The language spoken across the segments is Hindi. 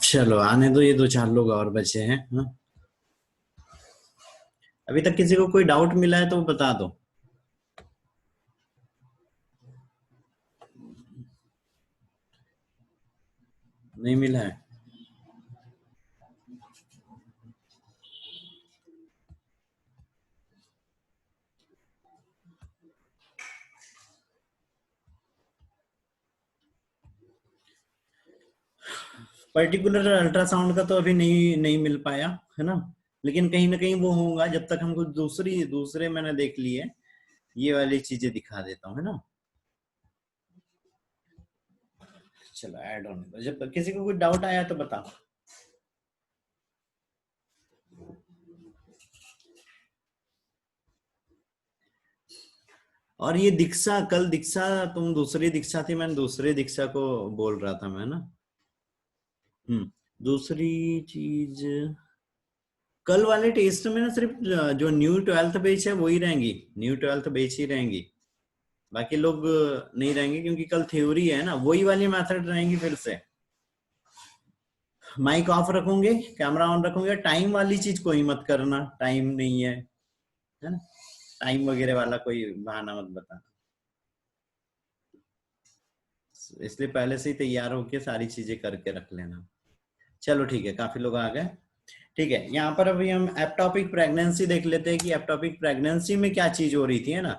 चलो आने दो, ये 2-4 लोग और बचे हैं। हाँ? अभी तक किसी को कोई डाउट मिला है तो बता दो। नहीं मिला है? पर्टिकुलर अल्ट्रासाउंड का तो अभी नहीं नहीं मिल पाया है ना, लेकिन कहीं ना कहीं वो होगा। जब तक हमको दूसरे मैंने देख लिए, ये वाली चीजें दिखा देता हूँ, है ना। चलो ऐड होने दो, जब तक किसी को कोई डाउट आया तो बताओ। और ये दीक्षा, कल दीक्षा तुम दूसरी दीक्षा थी, मैंने दूसरे दीक्षा को बोल रहा था मैं ना। दूसरी चीज, कल वाले टेस्ट में ना सिर्फ जो न्यू 12th बैच है वही रहेंगी, न्यू 12th बैच ही रहेंगी, बाकी लोग नहीं रहेंगे, क्योंकि कल थ्योरी है ना, वही वाली मेथड रहेंगी फिर से। माइक ऑफ रखोगे, कैमरा ऑन रखोगे, टाइम वाली चीज कोई मत करना, टाइम नहीं है ना, टाइम वगैरह वाला कोई बहाना मत बताना। इसलिए पहले से ही तैयार होके सारी चीजें करके रख लेना। चलो ठीक है, काफी लोग आ गए। ठीक है, यहाँ पर अभी हम एप्टॉपिक प्रेगनेंसी देख लेते हैं कि एप्टॉपिक प्रेगनेंसी में क्या चीज हो रही थी, है ना।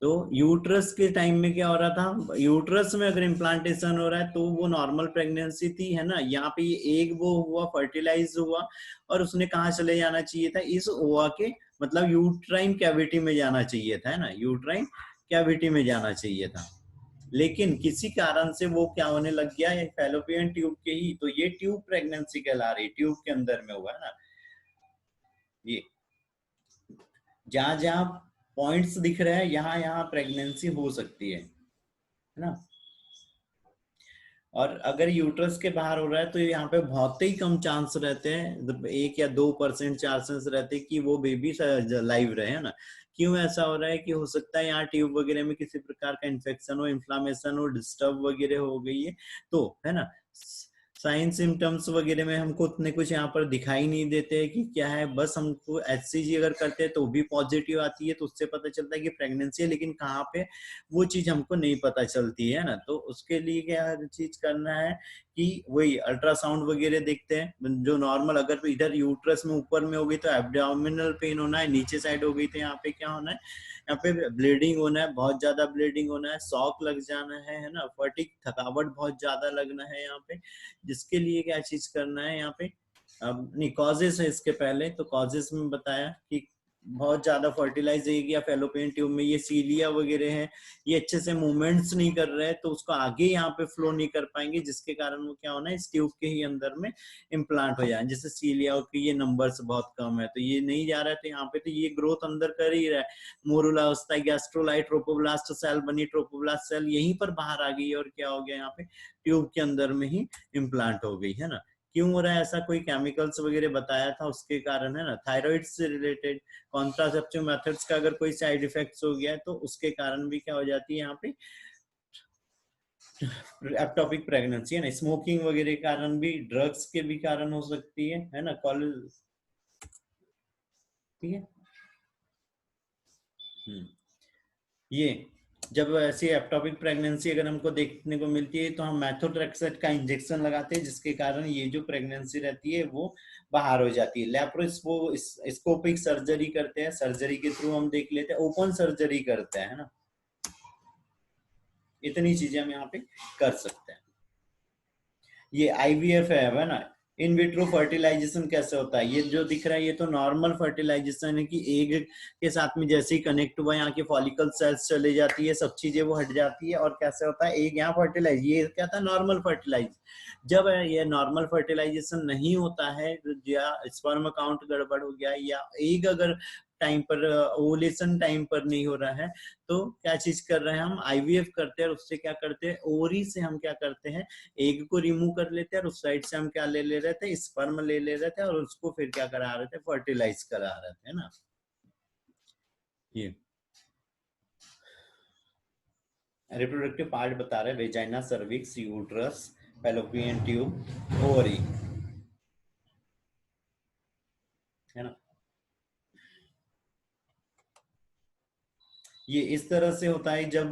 तो यूट्रस के टाइम में क्या हो रहा था, यूट्रस में अगर इम्प्लांटेशन हो रहा है तो वो नॉर्मल प्रेगनेंसी थी, है ना। यहाँ पे एग वो हुआ, फर्टिलाइज हुआ, और उसने कहाँ चले जाना चाहिए था, इस ओवा के मतलब यूट्राइन कैविटी में जाना चाहिए था, है ना, यूट्राइन कैविटी में जाना चाहिए था। लेकिन किसी कारण से वो क्या होने लग गया, ये फैलोपियन ट्यूब के ही, तो ये ट्यूब प्रेगनेंसी कहला रही, ट्यूब के अंदर में हुआ है ना। ये जहां जहां पॉइंट्स दिख रहे हैं, यहाँ यहाँ प्रेगनेंसी हो सकती है ना। और अगर यूट्रस के बाहर हो रहा है तो यहाँ पे बहुत ही कम चांस रहते हैं, 1 या 2% चांसेस रहते हैं कि वो बेबी लाइव रहे, है ना। क्यों ऐसा हो रहा है कि हो सकता है यहाँ ट्यूब वगैरह में किसी प्रकार का इन्फेक्शन हो, इन्फ्लामेशन हो, डिस्टर्ब वगैरह हो गई है, तो है ना। साइन सिम्टम्स वगैरह में हमको उतने कुछ यहाँ पर दिखाई नहीं देते हैं कि क्या है, बस हमको HCG अगर करते हैं तो भी पॉजिटिव आती है, तो उससे पता चलता है कि प्रेगनेंसी है, लेकिन कहाँ पे वो चीज हमको नहीं पता चलती है ना। तो उसके लिए क्या चीज करना है कि वही अल्ट्रासाउंड वगैरह देखते हैं, जो नॉर्मल, अगर इधर यूट्रस में ऊपर में हो गई तो एब्डोमिनल पेन होना है, नीचे साइड हो गई तो यहाँ पे क्या होना है, यहाँ पे ब्लीडिंग होना है, बहुत ज्यादा ब्लीडिंग होना है, शॉक लग जाना है ना, फटीग, थकावट बहुत ज्यादा लगना है यहाँ पे। जिसके लिए क्या चीज करना है यहाँ पे, अब नहीं कॉजेस है इसके पहले, तो कॉजेस में बताया कि बहुत ज्यादा फर्टिलाइज या फेलोपियन ट्यूब में ये सीलिया वगैरह है, ये अच्छे से मूवमेंट्स नहीं कर रहे हैं, तो उसको आगे यहाँ पे फ्लो नहीं कर पाएंगे, जिसके कारण वो क्या होना है, इस ट्यूब के ही अंदर में इम्प्लांट हो जाए। जैसे सीलिया के ये नंबर्स बहुत कम है तो ये नहीं जा रहा है, तो यहाँ पे तो ये ग्रोथ अंदर कर ही रहा है। मोरुलास्टा, गैस्ट्रोलाइट, ट्रोपोब्लास्ट सेल बनी, ट्रोपोब्लास्ट सेल यहीं पर बाहर आ गई, और क्या हो गया यहाँ पे, ट्यूब के अंदर में ही इम्प्लांट हो गई, है ना। क्यों हो रहा है ऐसा, कोई केमिकल्स वगैरह बताया था उसके कारण, है ना, थायराइड से रिलेटेड, कॉन्ट्रासेप्टिव मेथड्स का अगर कोई साइड इफेक्ट्स हो गया तो उसके कारण भी क्या हो जाती है यहाँ पे एप्टॉपिक प्रेगनेंसी, है ना। स्मोकिंग वगैरह के कारण भी, ड्रग्स के भी कारण हो सकती है ना, कॉलेज, ठीक है। ये जब ऐसी एप्टॉपिक प्रेगनेंसी अगर हमको देखने को मिलती है तो हम मैथोट्रेक्सेट का इंजेक्शन लगाते हैं, जिसके कारण ये जो प्रेगनेंसी रहती है वो बाहर हो जाती है। लैप्रोस्कोपिक सर्जरी करते हैं, सर्जरी के थ्रू हम देख लेते हैं, ओपन सर्जरी करते हैं, है ना। इतनी चीजें हम यहाँ पे कर सकते हैं। ये IVF है ना, इन विट्रो फर्टिलाइजेशन कैसे होता है? ये जो दिख रहा है ये तो नॉर्मल फर्टिलाइजेशन है कि एग के साथ में जैसे ही कनेक्ट हुआ यहाँ के फॉलिकल सेल्स चले जाती है, सब चीजें वो हट जाती है, और कैसे होता है एग यहाँ फर्टिलाइज, ये क्या था नॉर्मल फर्टिलाइज। जब ये नॉर्मल फर्टिलाइजेशन नहीं होता है या स्पर्म काउंट गड़बड़ हो गया या एग अगर टाइम पर ओवुलेशन टाइम पर नहीं हो रहा है, तो क्या चीज कर रहे हैं हम, आईवीएफ करते हैं और उससे क्या करते हैं ओवरी से हम क्या करते हैं एग को रिमूव कर लेते हैं और उस साइड से हम क्या ले रहे थे स्पर्म ले रहे थे और उसको फिर क्या करा रहे थे फर्टिलाइज करा रहे थे ना। ये रिप्रोडक्टिव पार्ट बता रहे vagina, cervix, uterus, fallopian tube, ovary, है ना। ये इस तरह से होता है जब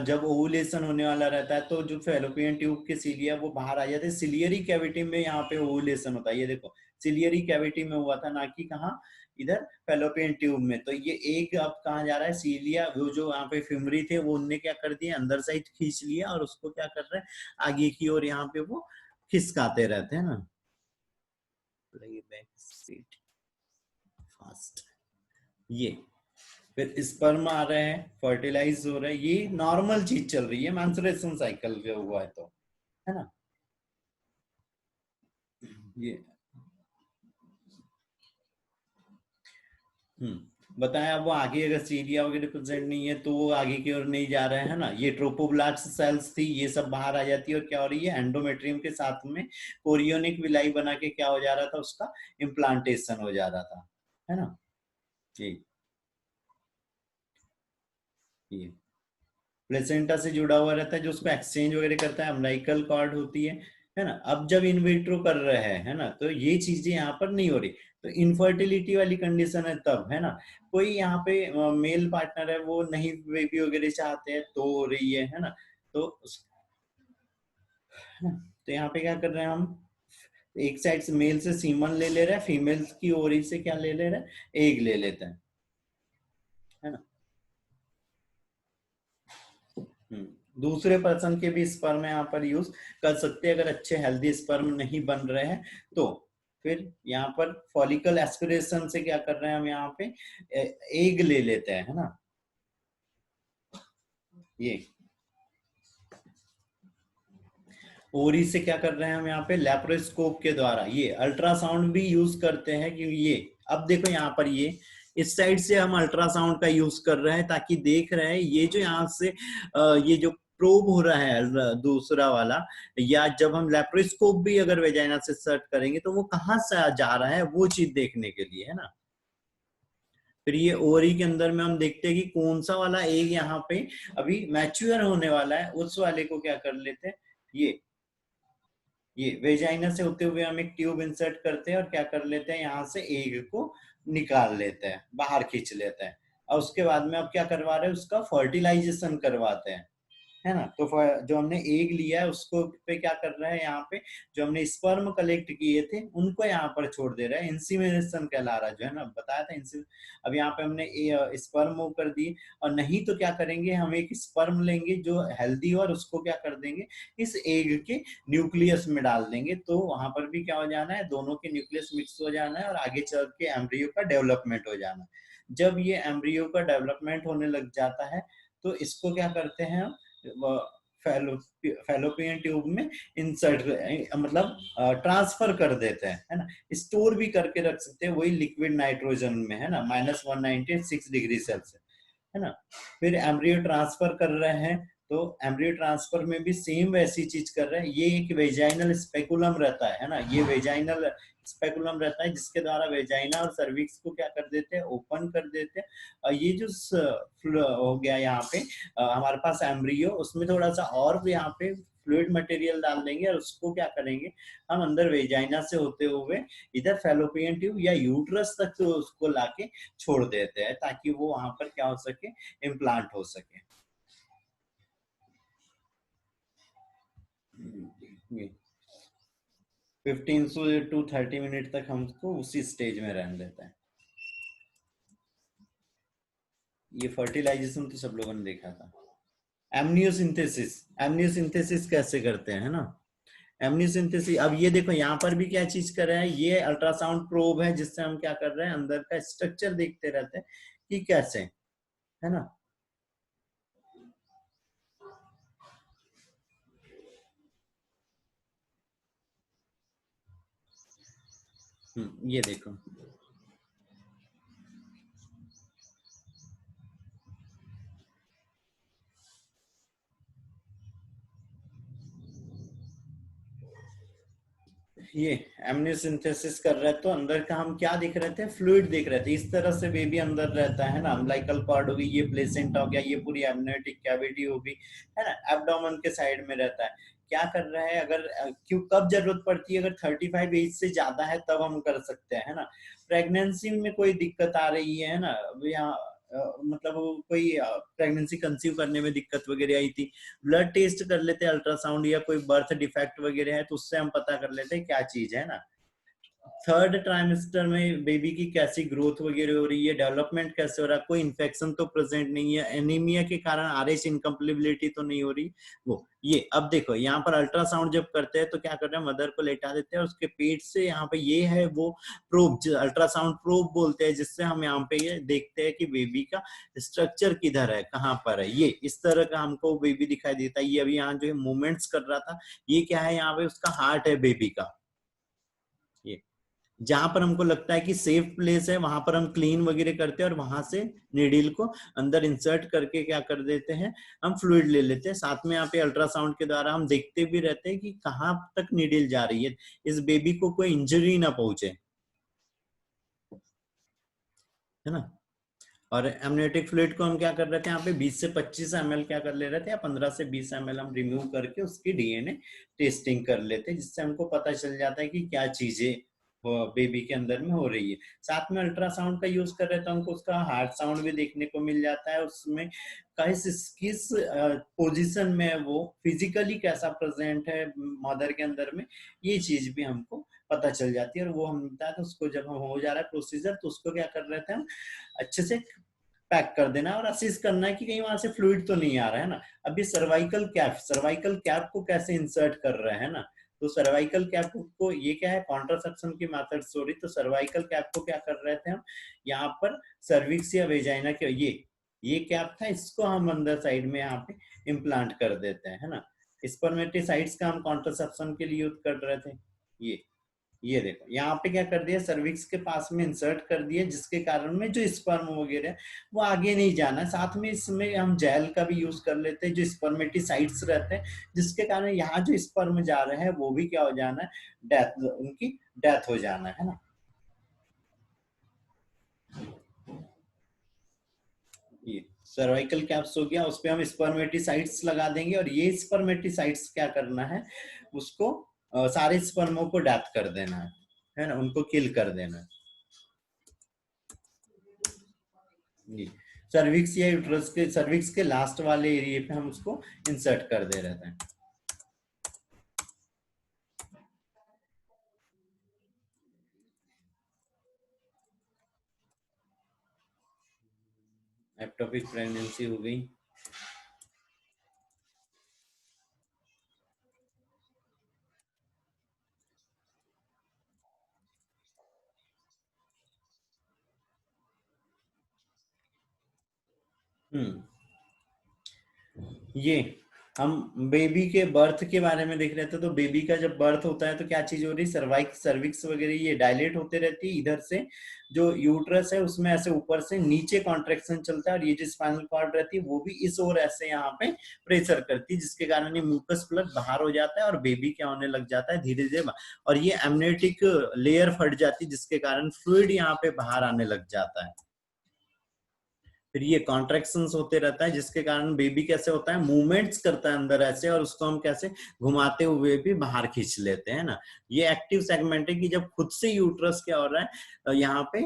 जब ओवुलेशन होने वाला रहता है तो जो फेलोपियन ट्यूब के सिलिया वो बाहर आ जाते हैं, सिलियरी कैविटी में यहाँ पे ओवुलेशन होता है। ये देखो सिलियरी कैविटी में हुआ था, ना कि कहाँ इधर फेलोपियन ट्यूब में। तो ये एक अब कहाँ जा रहा है, सीलिया वो जो यहाँ पे फिमरी थे वो उनने क्या कर दिया अंदर साइड खींच लिया और उसको क्या कर रहे हैं आगे की ओर यहाँ पे वो खिसकाते रहते हैं ना। फास्ट ये फिर स्पर्म आ रहे हैं, फर्टिलाइज हो रहे हैं, ये नॉर्मल चीज चल रही है मेंस्ट्रुएशन साइकिल जो हुआ है तो, है ना। ये बताया वो आगे अगर सीरिया वगैरह प्रेजेंट नहीं है तो वो आगे की ओर नहीं जा रहे हैं ना। ये ट्रोपोब्लास्ट सेल्स थी ये सब बाहर आ जाती है और क्या हो रही है एंडोमेट्रियम के साथ में कोरियोनिक विलाई बना के क्या हो जा रहा था उसका इम्प्लांटेशन हो जा रहा था, है ना। जी ये प्लेसेंटा से जुड़ा हुआ रहता है जो उसको एक्सचेंज वगैरह करता है, अम्लाइकल कॉर्ड होती है ना। अब जब इन विट्रो कर रहे हैं है ना तो ये चीजें यहाँ पर नहीं हो रही, तो इनफर्टिलिटी वाली कंडीशन है तब, है ना। कोई यहाँ पे मेल पार्टनर है वो नहीं बेबी वगैरह चाहते हैं तो हो रही है ना। तो तो यहाँ पे क्या कर रहे हैं हम, एक साइड से मेल से सीमन ले रहे हैं, फीमेल की ओरी से क्या ले रहे हैं एग ले लेते हैं, है ना। दूसरे पर्सन के भी स्पर्म यहाँ पर यूज कर सकते हैं अगर अच्छे हेल्दी स्पर्म नहीं बन रहे हैं तो। फिर यहाँ पर फॉलिकल एस्पिरेशन से क्या कर रहे हैं हम यहाँ पे एग ले लेते हैं, है ना। ये ओरी से क्या कर रहे हैं हम यहाँ पे लेप्रोस्कोप के द्वारा ये अल्ट्रासाउंड भी यूज करते हैं कि ये अब देखो यहाँ पर ये इस साइड से हम अल्ट्रासाउंड का यूज कर रहे हैं ताकि देख रहे हैं ये जो यहाँ से ये जो प्रोब हो रहा है दूसरा वाला, या जब हम लेप्रोस्कोप भी अगर वेजाइना से सर्च करेंगे तो वो कहाँ से जा रहा है वो चीज देखने के लिए, है ना। फिर ये ओवरी के अंदर में हम देखते हैं कि कौन सा वाला एग यहाँ पे अभी मैच्योर होने वाला है, उस वाले को क्या कर लेते हैं ये वेजाइना से होते हुए हम एक ट्यूब इंसर्ट करते हैं और क्या कर लेते हैं यहाँ से एग को निकाल लेते हैं, बाहर खींच लेते हैं। और उसके बाद में अब क्या करवा रहे हैं उसका फर्टिलाइजेशन करवाते हैं, है ना। तो जो हमने एग लिया है उसको पे क्या कर रहे हैं यहाँ पे जो हमने स्पर्म कलेक्ट किए थे उनको यहाँ पर छोड़ दे रहे हैं, इंसीमिनेशन कहला रहा है जो है ना बताया था अब यहाँ पे हमने स्पर्म मूव कर दिए। और नहीं तो क्या करेंगे हम एक स्पर्म लेंगे जो हेल्दी और उसको क्या कर देंगे इस एग के न्यूक्लियस में डाल देंगे, तो वहां पर भी क्या हो जाना है दोनों के न्यूक्लियस मिक्स हो जाना है और आगे चल के एम्ब्रियो का डेवलपमेंट हो जाना है। जब ये एम्ब्रियो का डेवलपमेंट होने लग जाता है तो इसको क्या करते हैं हम फैलोपियन ट्यूब में इंसर्ट मतलब ट्रांसफर कर देते हैं, है ना। स्टोर भी करके रख सकते हैं वही लिक्विड नाइट्रोजन में, है ना, -196 डिग्री सेल्सियस, है ना। फिर एम्ब्रियो ट्रांसफर कर रहे हैं तो एम्ब्रियो ट्रांसफर में भी सेम वैसी चीज कर रहे हैं। ये एक वेजाइनल स्पेकुलम रहता है ना, ये वेजाइनल स्पेकुलम रहता है जिसके द्वारा वेजाइना और सर्विक्स को क्या कर देते हैं ओपन कर देते हैं। और ये जो हो गया यहाँ पे हमारे पास एम्ब्रियो उसमें थोड़ा सा और भी यहाँ पे फ्लूइड मटेरियल डाल देंगे और उसको क्या करेंगे हम अंदर वेजाइना से होते हुए इधर फैलोपियन ट्यूब या यूट्रस तक तो उसको लाके छोड़ देते हैं ताकि वो वहां पर क्या हो सके इम्प्लांट हो सके। 15 से 30 मिनट तक हमको उसी स्टेज में रहने देता है। ये फर्टिलाइजेशन तो सब लोगों ने देखा था। एमनियोसिंथेसिस, एमनियोसिंथेसिस कैसे करते हैं, है ना। एमनियोसेंटेसिस। अब ये देखो यहाँ पर भी क्या चीज कर रहे हैं, ये अल्ट्रासाउंड प्रोब है जिससे हम क्या कर रहे हैं, अंदर का स्ट्रक्चर देखते रहते हैं कि कैसे, है ना। ये देखो, ये एमनियोसेंटेसिस कर रहे हैं तो अंदर का हम क्या देख रहे थे, फ्लूइड देख रहे थे। इस तरह से बेबी अंदर रहता है ना, अम्बिलिकल कॉर्ड हो गई, ये प्लेसेंटा हो गया, ये पूरी एमनियोटिक कैविटी हो गई, है ना, एब्डोमेन के साइड में रहता है। क्या कर रहा है, अगर क्यों कब जरूरत पड़ती है, अगर 35 एज से ज्यादा है तब हम कर सकते हैं, है ना। प्रेगनेंसी में कोई दिक्कत आ रही है ना, अब यहाँ मतलब वो कोई प्रेगनेंसी कंसीव करने में दिक्कत वगैरह आई थी, ब्लड टेस्ट कर लेते हैं, अल्ट्रासाउंड, या कोई बर्थ डिफेक्ट वगैरह है तो उससे हम पता कर लेते हैं क्या चीज है ना। थर्ड ट्राइमेस्टर में बेबी की कैसी ग्रोथ वगैरह हो रही है, डेवलपमेंट कैसे हो रहा है, कोई इन्फेक्शन तो प्रेजेंट नहीं है, एनीमिया के कारण आरएच इनकम्प्लेबिलिटी तो नहीं हो रही। वो ये अब देखो यहाँ पर अल्ट्रासाउंड जब करते हैं तो क्या कर रहे हैं, मदर को लेटा देते हैं, उसके पेट से यहाँ पे ये है वो प्रोब, अल्ट्रासाउंड प्रोब बोलते हैं, जिससे हम यहाँ पे ये देखते हैं कि बेबी का स्ट्रक्चर किधर है, कहाँ पर है। ये इस तरह का हमको बेबी दिखाई देता है। ये अभी यहाँ जो मूवमेंट्स कर रहा था, ये क्या है, यहाँ पे उसका हार्ट है बेबी का। ये जहां पर हमको लगता है कि सेफ प्लेस है, वहां पर हम क्लीन वगैरह करते हैं और वहां से नीडल को अंदर इंसर्ट करके क्या कर देते हैं, हम फ्लूइड ले लेते हैं। साथ में यहाँ पे अल्ट्रासाउंड के द्वारा हम देखते भी रहते हैं कि कहाँ तक नीडल जा रही है, इस बेबी को कोई इंजरी ना पहुंचे, है ना। और एमनियोटिक फ्लूइड को हम क्या कर रहे थे, यहाँ पे 20 से 25 ml क्या कर ले रहे थे, या 15 से 20 ml हम रिमूव करके उसकी डीएनए टेस्टिंग कर लेते हैं, जिससे हमको पता चल जाता है कि क्या चीजें बेबी के अंदर में हो रही है। साथ में अल्ट्रासाउंड का यूज कर रहे थे, हमको उसका हार्ट साउंड भी देखने को मिल जाता है, उसमें किस किस पोजीशन में है, वो फिजिकली कैसा प्रेजेंट है मदर के अंदर में, ये चीज भी हमको पता चल जाती है। और वो हम मिलता है तो उसको जब हम हो जा रहा है प्रोसीजर, तो उसको क्या कर रहे थे हम, अच्छे से पैक कर देना और असिस करना है कि कहीं वहां से फ्लूइड तो नहीं आ रहा है ना। अभी सर्वाइकल कैप को कैसे इंसर्ट कर रहे हैं ना, तो सर्वाइकल कैप को, ये क्या है, कॉन्ट्रासेप्शन की मेथड सॉरी, तो सर्वाइकल कैप को क्या कर रहे थे हम, यहाँ पर सर्विक्स या वेजाइना के ये कैप था, इसको हम अंदर साइड में यहाँ पे इम्प्लांट कर देते हैं, है ना। स्पर्मेटिसाइड्स का हम कॉन्ट्रासेप्शन के लिए यूज कर रहे थे। ये ये देखो यहाँ पे क्या कर दिया, सर्विक्स के पास में इंसर्ट कर दिया, जिसके कारण में जो स्पर्म वगैरह है वो आगे नहीं जाना है। साथ में इसमें हम जेल का भी यूज कर लेते हैं, जो स्पर्मेटिसाइड्स रहते हैं, जिसके कारण यहाँ जो स्पर्म जा रहे हैं वो भी क्या हो जाना है, डेथ, उनकी डेथ हो जाना है ना। ये सर्वाइकल कैप्स हो गया, उस पे हम स्पर्मेटिसाइड्स लगा देंगे, और ये स्पर्मेटिसाइड्स क्या करना है, उसको सारे स्पर्मों को डेथ कर देना है ना, उनको किल कर देना है। जी, सर्विक्स या यूट्रस के, सर्विक्स के लास्ट वाले एरिया पे हम उसको इंसर्ट कर दे रहे हैं। एक्टोपिक प्रेगनेंसी हो गई। हम्म, ये हम बेबी के बर्थ के बारे में देख रहे थे, तो बेबी का जब बर्थ होता है तो क्या चीज हो रही है, सर्विक्स वगैरह ये डायलेट होते रहती है, इधर से जो यूट्रस है उसमें ऐसे ऊपर से नीचे कॉन्ट्रेक्शन चलता है, और ये जो स्पाइनल कॉर्ड रहती है वो भी इस ओर ऐसे यहाँ पे प्रेशर करती है, जिसके कारण ये म्यूकस प्लग बाहर हो जाता है और बेबी क्या होने लग जाता है धीरे धीरे, और ये एमनियोटिक लेयर फट जाती है, जिसके कारण फ्लूइड यहाँ पे बाहर आने लग जाता है। फिर ये कॉन्ट्रेक्शंस होते रहता है, जिसके कारण बेबी कैसे होता है, मूवमेंट्स करता है अंदर ऐसे, और उसको हम कैसे घुमाते हुए भी बाहर खींच लेते हैं ना। ये एक्टिव सेगमेंट है कि जब खुद से यूट्रस क्या हो रहा है, यहाँ पे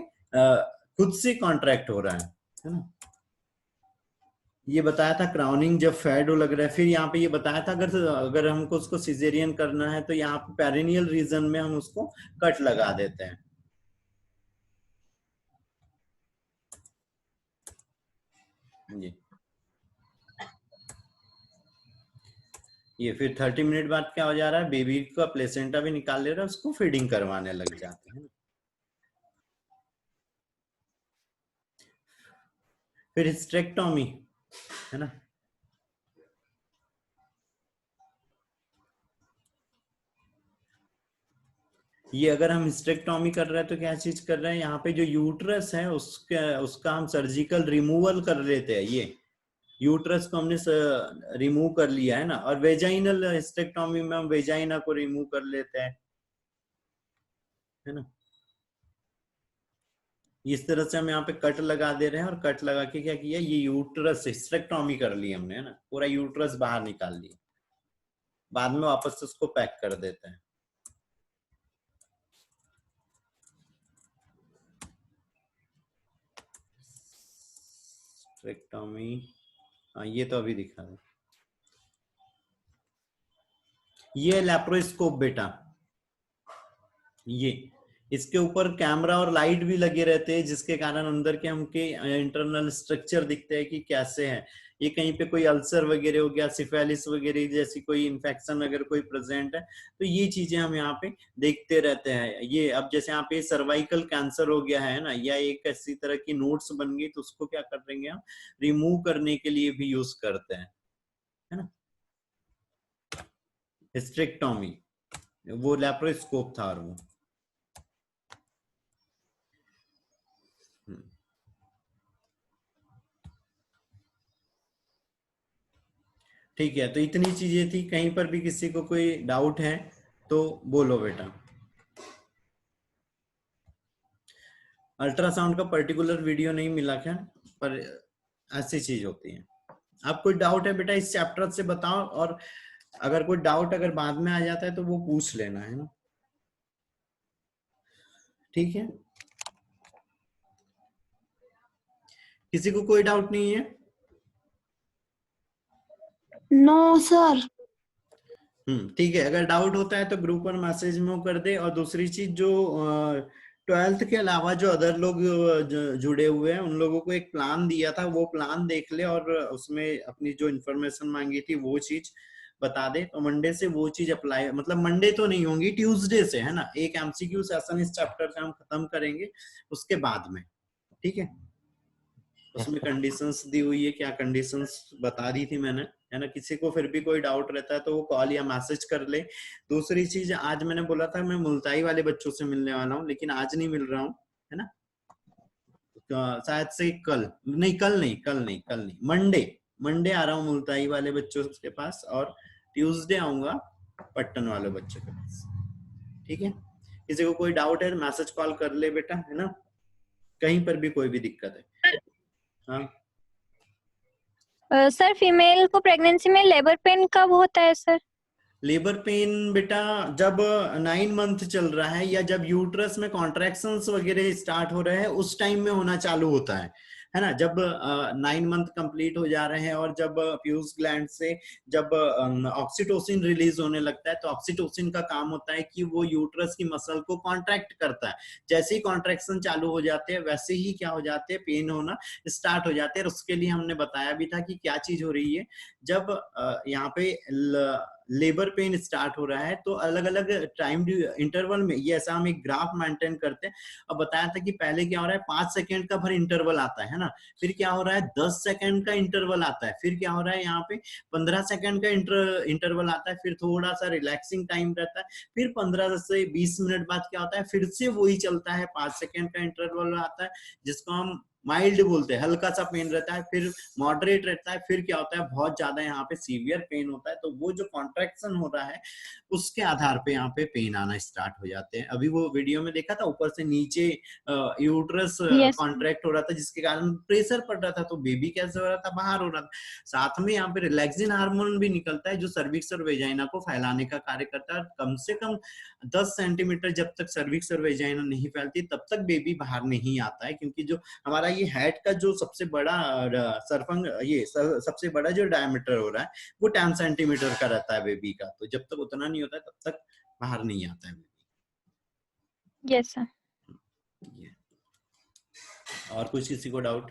खुद से कॉन्ट्रैक्ट हो रहा है ना। ये बताया था क्राउनिंग जब फैडो लग रहा है, फिर यहाँ पे ये बताया था अगर अगर हमको उसको सिजेरियन करना है तो यहाँ पे पेरिनियल रीजन में हम उसको कट लगा देते हैं। जी, ये फिर 30 मिनट बाद क्या हो जा रहा है, बेबी का प्लेसेंटा भी निकाल ले रहा है, उसको फीडिंग करवाने लग जाते हैं। फिर हिस्टेरेक्टोमी है ना, ये अगर हम हिस्टेरेक्टोमी कर रहे हैं तो क्या चीज कर रहे हैं, यहाँ पे जो यूट्रस है उसका हम सर्जिकल रिमूवल कर लेते हैं। ये यूट्रस को हमने रिमूव कर लिया है ना, और वेजाइनल हिस्टेरेक्टोमी में हम वेजाइना को रिमूव कर लेते हैं, है ना। इस तरह से हम यहाँ पे कट लगा दे रहे हैं, और कट लगा के क्या किया, ये यूट्रस हिस्टेरेक्टोमी कर ली हमने, है ना, पूरा यूट्रस बाहर निकाल लिया। बाद में वापस से उसको पैक कर देते हैं। हिस्टेरेक्टोमी, हाँ ये तो अभी दिखा दे। ये लैप्रोस्कोप बेटा, ये इसके ऊपर कैमरा और लाइट भी लगे रहते हैं, जिसके कारण अंदर के हमके इंटरनल स्ट्रक्चर दिखते हैं कि कैसे है। ये कहीं पे कोई अल्सर वगैरह हो गया, सिफेलिस वगैरह जैसी कोई इन्फेक्शन अगर कोई प्रेजेंट है, तो ये चीजें हम यहाँ पे देखते रहते हैं। ये अब जैसे यहाँ पे सर्वाइकल कैंसर हो गया है ना, या एक ऐसी तरह की नोट्स बन गई, तो उसको क्या कर देंगे हम, रिमूव करने के लिए भी यूज करते हैं, है ना, हिस्टेरेक्टोमी। वो लैप्रोस्कोप था, और वो ठीक है। तो इतनी चीजें थी, कहीं पर भी किसी को कोई डाउट है तो बोलो बेटा। अल्ट्रासाउंड का पर्टिकुलर वीडियो नहीं मिला क्या, पर ऐसी चीज होती है। आप कोई डाउट है बेटा इस चैप्टर से बताओ, और अगर कोई डाउट अगर बाद में आ जाता है तो वो पूछ लेना, है ना, ठीक है। किसी को कोई डाउट नहीं है? No sir. ठीक है। अगर डाउट होता है तो ग्रुप पर मैसेज में कर दे। और दूसरी चीज, जो 12th के अलावा जो अदर लोग जुड़े हुए हैं, उन लोगों को एक प्लान दिया था, वो प्लान देख ले, और उसमें अपनी जो इन्फॉर्मेशन मांगी थी वो चीज बता दे। तो मंडे से वो चीज अप्लाई, मतलब मंडे तो नहीं होंगी, ट्यूसडे से, है ना, एक एमसीक्यू सेशन इस चैप्टर से हम खत्म करेंगे उसके बाद में, ठीक है। उसमें कंडीशंस दी हुई है, क्या कंडीशंस बता दी थी मैंने, है ना। किसी को फिर भी कोई डाउट रहता है तो वो कॉल या मैसेज कर ले। दूसरी चीज, आज मैंने बोला था मैं मुल्ताई वाले बच्चों से मिलने वाला हूँ, लेकिन आज नहीं मिल रहा हूँ, है ना। तो शायद से कल नहीं, कल नहीं, मंडे, मंडे आ रहा हूँ मुल्ताई वाले बच्चों के पास, और ट्यूसडे आऊंगा पट्टन वाले बच्चों के पास, ठीक है। किसी को कोई डाउट है मैसेज कॉल कर ले बेटा, है ना, कहीं पर भी कोई भी दिक्कत है। हाँ सर फीमेल को प्रेगनेंसी में लेबर पेन कब होता है सर? लेबर पेन बेटा जब 9 मंथ चल रहा है, या जब यूट्रस में कॉन्ट्रैक्शंस वगैरह स्टार्ट हो रहे हैं, उस टाइम में होना चालू होता है ना। जब 9 मंथ कंप्लीट हो जा रहे हैं, और जब प्यूस ग्लैंड से जब ऑक्सीटोसिन रिलीज होने लगता है, तो ऑक्सीटोसिन का काम होता है कि वो यूट्रस की मसल को कॉन्ट्रैक्ट करता है। जैसे ही कॉन्ट्रैक्शन चालू हो जाते हैं, वैसे ही क्या हो जाते हैं, पेन होना स्टार्ट हो जाते हैं। और उसके लिए हमने बताया भी था कि क्या चीज हो रही है। जब यहाँ पे लेबर पेन स्टार्ट हो रहा है, तो अलग अलग टाइम इंटरवल में, ये ऐसा हम एक ग्राफ मेंटेन करते हैं। अब बताया था कि पहले क्या हो रहा है, 5 सेकेंड का भर इंटरवल आता है ना, फिर क्या हो रहा है 10 सेकेंड का इंटरवल आता है, फिर क्या हो रहा है यहाँ पे 15 सेकेंड का इंटरवल आता है, फिर थोड़ा सा रिलैक्सिंग टाइम रहता है, फिर 15 से 20 मिनट बाद क्या होता है, फिर से वही चलता है, 5 सेकेंड का इंटरवल आता है, जिसको हम माइल्ड बोलते हैं, हल्का सा पेन रहता है, फिर मॉडरेट रहता है, फिर क्या होता है बहुत ज्यादा यहाँ पे सीवियर पेन होता है। तो वो जो कॉन्ट्रैक्शन हो रहा है, उसके आधार पे यहाँ पे पेन आना स्टार्ट हो जाते हैं। अभी वो वीडियो में देखा था, ऊपर से नीचे यूट्रस यस। कॉन्ट्रैक्ट हो रहा था, जिसके कारण प्रेशर पड़ रहा था, तो बेबी कैसे हो रहा था, बाहर हो रहा था। साथ में यहाँ पे रिलैक्सिन हार्मोन भी निकलता है, जो सर्विक्स और वेजाइना को फैलाने का कार्य करता है। कम से कम 10 सेंटीमीटर जब तक सर्विक्स और वेजाइना नहीं फैलती, तब तक बेबी बाहर नहीं आता है, क्योंकि जो हमारा ये हेड का जो सबसे बड़ा सरफंग, ये सबसे बड़ा जो डायमीटर हो रहा है, वो 10 सेंटीमीटर का रहता है बेबी का। तो जब तक उतना नहीं होता है, तब तक बाहर नहीं आता है बेबी। Yes sir. और कुछ किसी को डाउट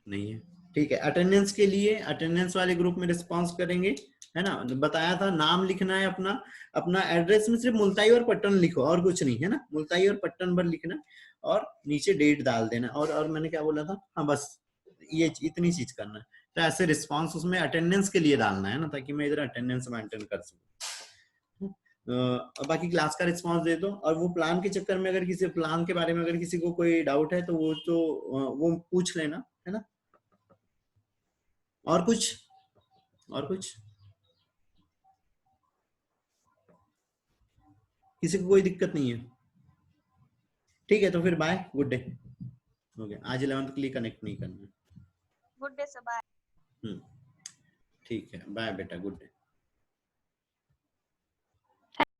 नहीं है? ठीक है, अटेंडेंस के लिए अटेंडेंस वाले ग्रुप में रिस्पॉन्स करेंगे, है ना। बताया था नाम लिखना है अपना, अपना एड्रेस में सिर्फ मुल्ताई और पट्टन लिखो और कुछ नहीं, है ना, मुल्ताई और पट्टन भर लिखना और नीचे डेट डाल देना। और मैंने क्या बोला था, हाँ बस ये इतनी चीज करना है। तो ऐसे रिस्पॉन्स उसमें अटेंडेंस के लिए डालना है ना, ताकि मैं इधर अटेंडेंस मेंटेन कर सकूं। बाकी क्लास का रिस्पॉन्स दे दो। और वो प्लान के चक्कर में अगर किसी प्लान के बारे में अगर किसी को कोई डाउट है तो वो पूछ लेना, है ना। और कुछ, और कुछ किसी को कोई दिक्कत नहीं है? ठीक है, तो फिर बाय, गुड डे। ओके, आज 11th के लिए कनेक्ट नहीं करना है। Good day sir, bye. ठीक है, बाय बेटा, गुड डे।